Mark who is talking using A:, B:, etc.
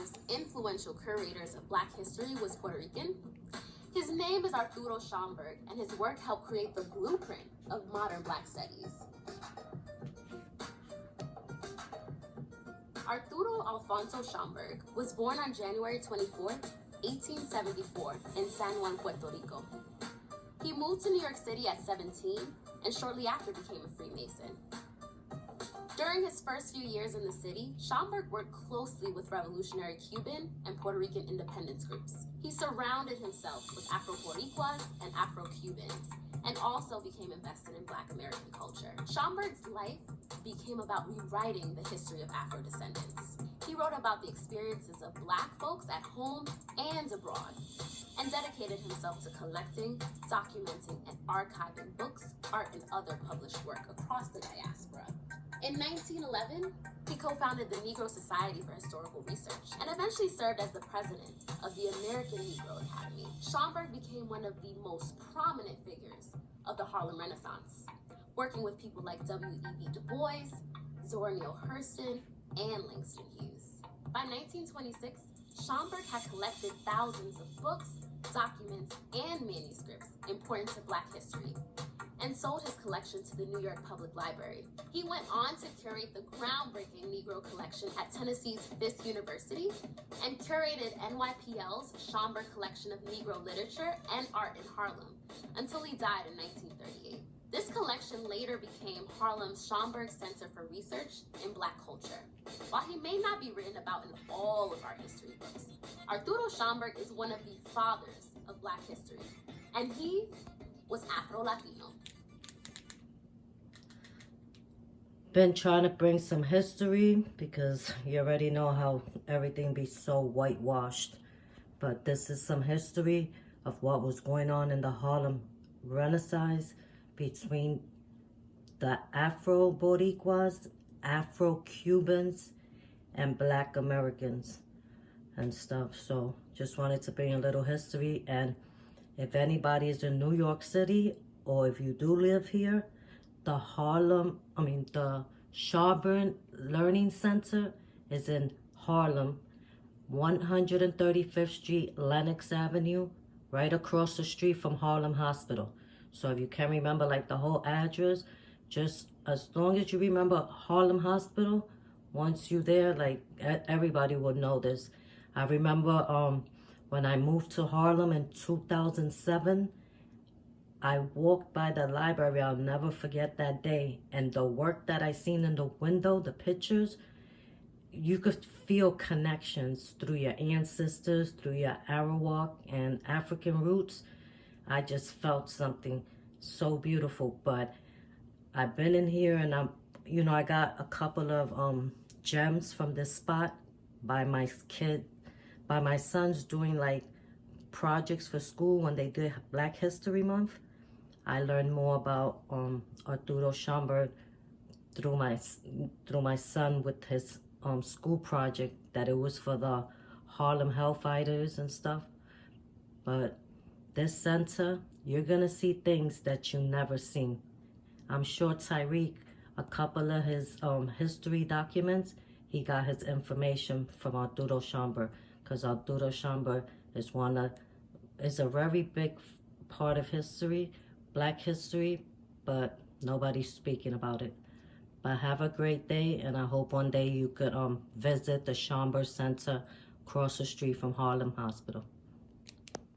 A: most influential curators of Black history was Puerto Rican. His name is Arturo Schomburg, and his work helped create the blueprint of modern Black studies. Arturo Alfonso Schomburg was born on January 24, 1874, in San Juan, Puerto Rico. He moved to New York City at 17 and shortly after became a Freemason. During his first few years in the city, Schomburg worked closely with revolutionary Cuban and Puerto Rican independence groups. He surrounded himself with Afro-Boricuas and Afro-Cubans, and also became invested in Black American culture. Schomburg's life became about rewriting the history of Afro-descendants. He wrote about the experiences of Black folks at home and abroad, and dedicated himself to collecting, documenting, and archiving books, art, and other published work across the diaspora. In 1911, he co-founded the Negro Society for Historical Research and eventually served as the president of the American Negro Academy. Schomburg became one of the most prominent figures of the Harlem Renaissance, working with people like W.E.B. Du Bois, Zora Neale Hurston, and Langston Hughes. By 1926, Schomburg had collected thousands of books, documents, and manuscripts important to Black history, and sold his collection to the New York Public Library. He went on to curate the groundbreaking Negro collection at Tennessee's Fisk University and curated NYPL's Schomburg collection of Negro literature and art in Harlem until he died in 1938. This collection later became Harlem's Schomburg Center for Research in Black Culture. While he may not be written about in all of our history books, Arturo Schomburg is one of the fathers of Black history, and he was Afro-Latino.
B: Been trying to bring some history because you already know how everything be so whitewashed. But this is some history of what was going on in the Harlem Renaissance between the Afro-Boricuas, Afro-Cubans, and Black Americans and stuff. So just wanted to bring a little history. And if anybody is in New York City, or if you do live here, the Schomburg Learning Center is in Harlem, 135th Street, Lenox Avenue, right across the street from Harlem Hospital. So if you can't remember like the whole address, just as long as you remember Harlem Hospital, once you're there, like everybody will know this. I remember when I moved to Harlem in 2007, I walked by the library. I'll never forget that day. And the work that I seen in the window, the pictures, you could feel connections through your ancestors, through your Arawak and African roots. I just felt something so beautiful. But I've been in here and I got a couple of gems from this spot by my sons doing like projects for school when they did Black History Month. I learned more about Arturo Schomburg through my son with his school project, that it was for the Harlem Hellfighters and stuff. But this center, you're gonna see things that you never seen. I'm sure Tyreek, a couple of his history documents, he got his information from Arturo Schomburg, because Arturo Schomburg is a very big part of history, Black history, but nobody's speaking about it. But have a great day, and I hope one day you could visit the Schomburg Center across the street from Harlem Hospital.